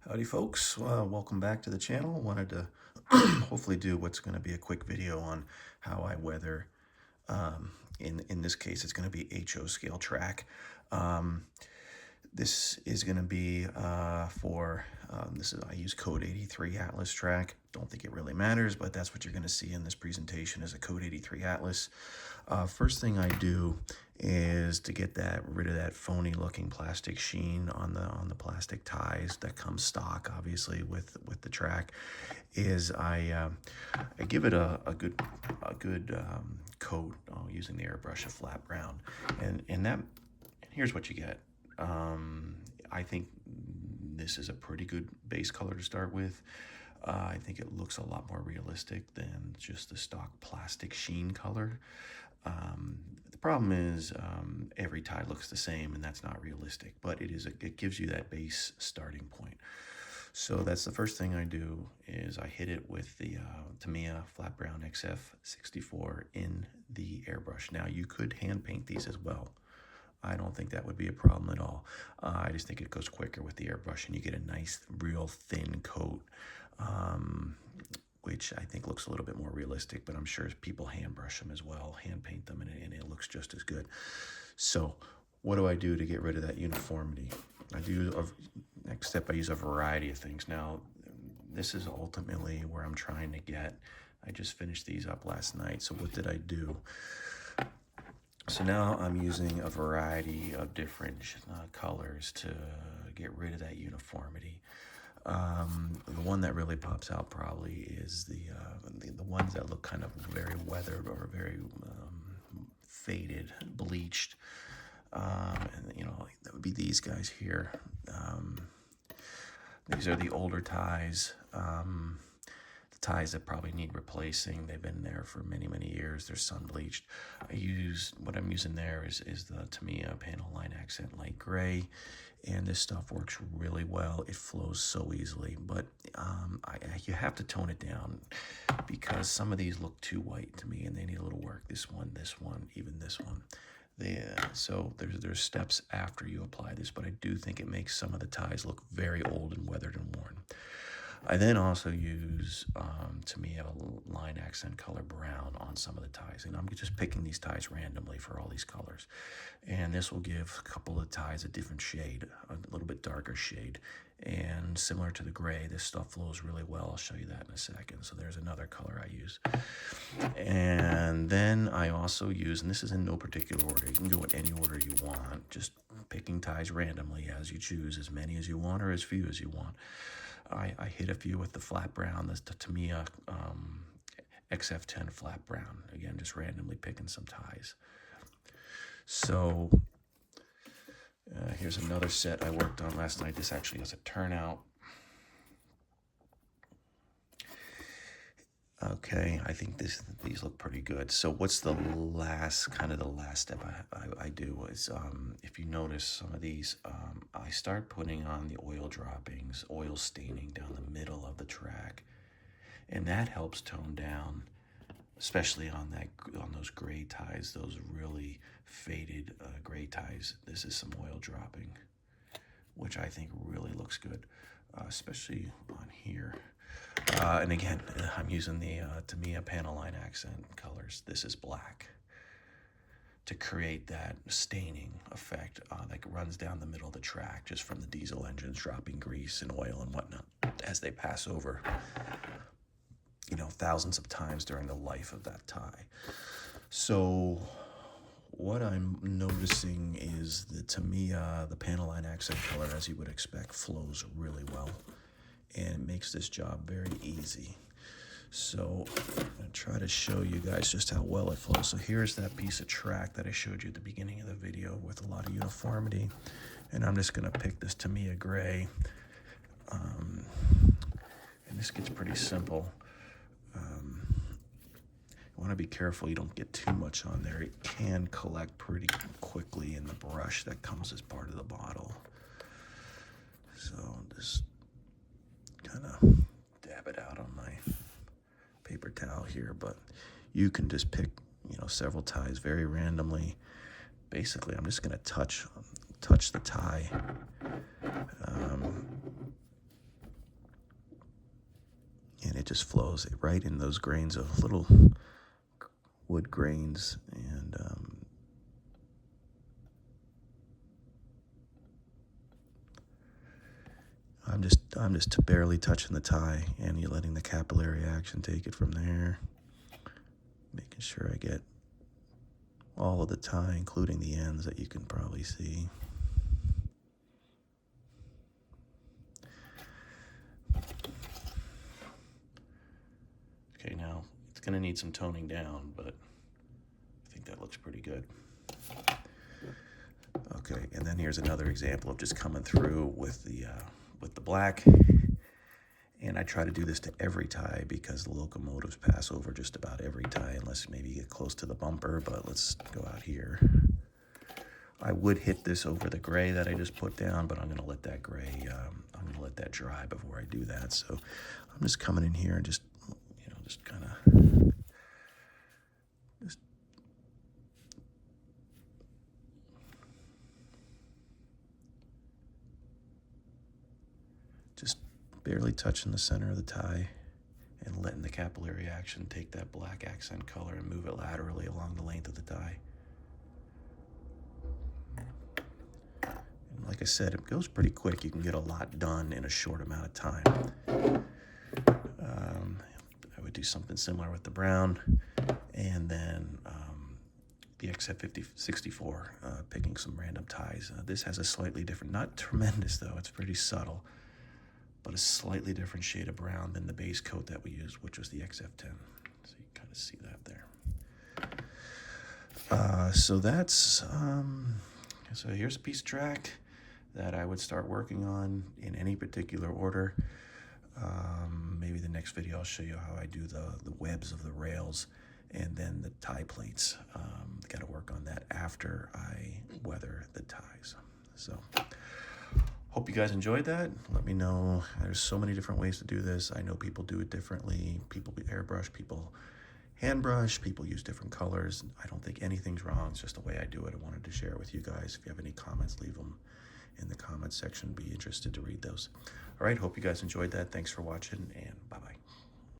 Howdy folks, welcome back to the channel. Wanted to hopefully do what's going to be a quick video on how I weather, in this case it's going to be HO scale track. This is going to be I use code 83 Atlas track. Don't think it really matters, but that's what you're going to see in this presentation is a code 83 Atlas. First thing I do is to get rid of that phony looking plastic sheen on the plastic ties that come stock obviously with the track, is I give it a good coat using the airbrush of flat brown, and here's what you get. I think this is a pretty good base color to start with. I think it looks a lot more realistic than just the stock plastic sheen color. The problem is every tie looks the same, and that's not realistic, but it gives you that base starting point. So that's the first thing I do is I hit it with the Tamiya Flat Brown XF64 in the airbrush. Now you could hand paint these as well. I don't think that would be a problem at all. I just think it goes quicker with the airbrush and you get a nice, real thin coat, which I think looks a little bit more realistic, but I'm sure people hand brush them as well, hand paint them, and it looks just as good. So what do I do to get rid of that uniformity? Next step, I use a variety of things. Now, this is ultimately where I'm trying to get. I just finished these up last night, so what did I do? So now I'm using a variety of different colors to get rid of that uniformity. The one that really pops out probably is the ones that look kind of very weathered or very faded, bleached. And that would be these guys here. These are the older ties. Ties that probably need replacing. They've been there for many years. They're sun bleached. What I'm using there is the Tamiya Panel Line Accent Light Gray, and this stuff works really well. It flows so easily, but you have to tone it down because some of these look too white to me and they need a little work. This one, even this one. So there's steps after you apply this, but I do think it makes some of the ties look very old and weathered and worn. I then also use Tamiya Line Accent Color Brown on some of the ties. And I'm just picking these ties randomly for all these colors. And this will give a couple of ties a different shade, a little bit darker shade. And similar to the gray, this stuff flows really well. I'll show you that in a second. So there's another color I use. And then I also use, and this is in no particular order. You can go in any order you want, just picking ties randomly as you choose, as many as you want or as few as you want. I hit a few with the flat brown, the Tamiya XF10 flat brown. Again, just randomly picking some ties. So here's another set I worked on last night. This actually has a turnout. Okay, I think these look pretty good. So what's the last step I do is, if you notice some of these, I start putting on the oil droppings, oil staining down the middle of the track, and that helps tone down, especially on those gray ties, those really faded gray ties. This is some oil dropping, which I think really looks good, especially on here. And again, I'm using the Tamiya Panel Line Accent colors. This is black to create that staining effect that runs down the middle of the track just from the diesel engines dropping grease and oil and whatnot as they pass over, thousands of times during the life of that tie. So what I'm noticing is the Tamiya, the Panel Line Accent color, as you would expect, flows really well. And it makes this job very easy. So I'm going to try to show you guys just how well it flows. So here's that piece of track that I showed you at the beginning of the video with a lot of uniformity. And I'm just going to pick this Tamiya gray. And this gets pretty simple. You want to be careful you don't get too much on there. It can collect pretty quickly in the brush that comes as part of the bottle. So just kind of dab it out on my paper towel here, but you can just pick several ties very randomly. Basically I'm just going to touch the tie just flows right in those grains of little wood grains. And I'm just barely touching the tie, and you're letting the capillary action take it from there, making sure I get all of the tie, including the ends that you can probably see. Okay, now it's going to need some toning down, but I think that looks pretty good. Okay, and then here's another example of just coming through with the black. And I try to do this to every tie because the locomotives pass over just about every tie, unless maybe you get close to the bumper. But let's go out here. I would hit this over the gray that I just put down, but I'm going to let that gray, I'm going to let that dry before I do that. So I'm just coming in here and just kind of, just barely touching the center of the tie and letting the capillary action take that black accent color and move it laterally along the length of the tie. And like I said, it goes pretty quick. You can get a lot done in a short amount of time. I would do something similar with the brown, and then the XF64, picking some random ties. This has a slightly different, not tremendous though, it's pretty subtle, but a slightly different shade of brown than the base coat that we used, which was the XF10. So you kind of see that there. So that's, so here's a piece of track that I would start working on in any particular order. Maybe the next video I'll show you how I do the webs of the rails and then the tie plates. Got to work on that after I weather the ties. So hope you guys enjoyed that. Let me know. There's so many different ways to do this. I know people do it differently. People airbrush, people hand brush, people use different colors. I don't think anything's wrong. It's just the way I do it. I wanted to share it with you guys. If you have any comments, leave them in the comments section. Be interested to read those. All right, hope you guys enjoyed that. Thanks for watching, and bye-bye.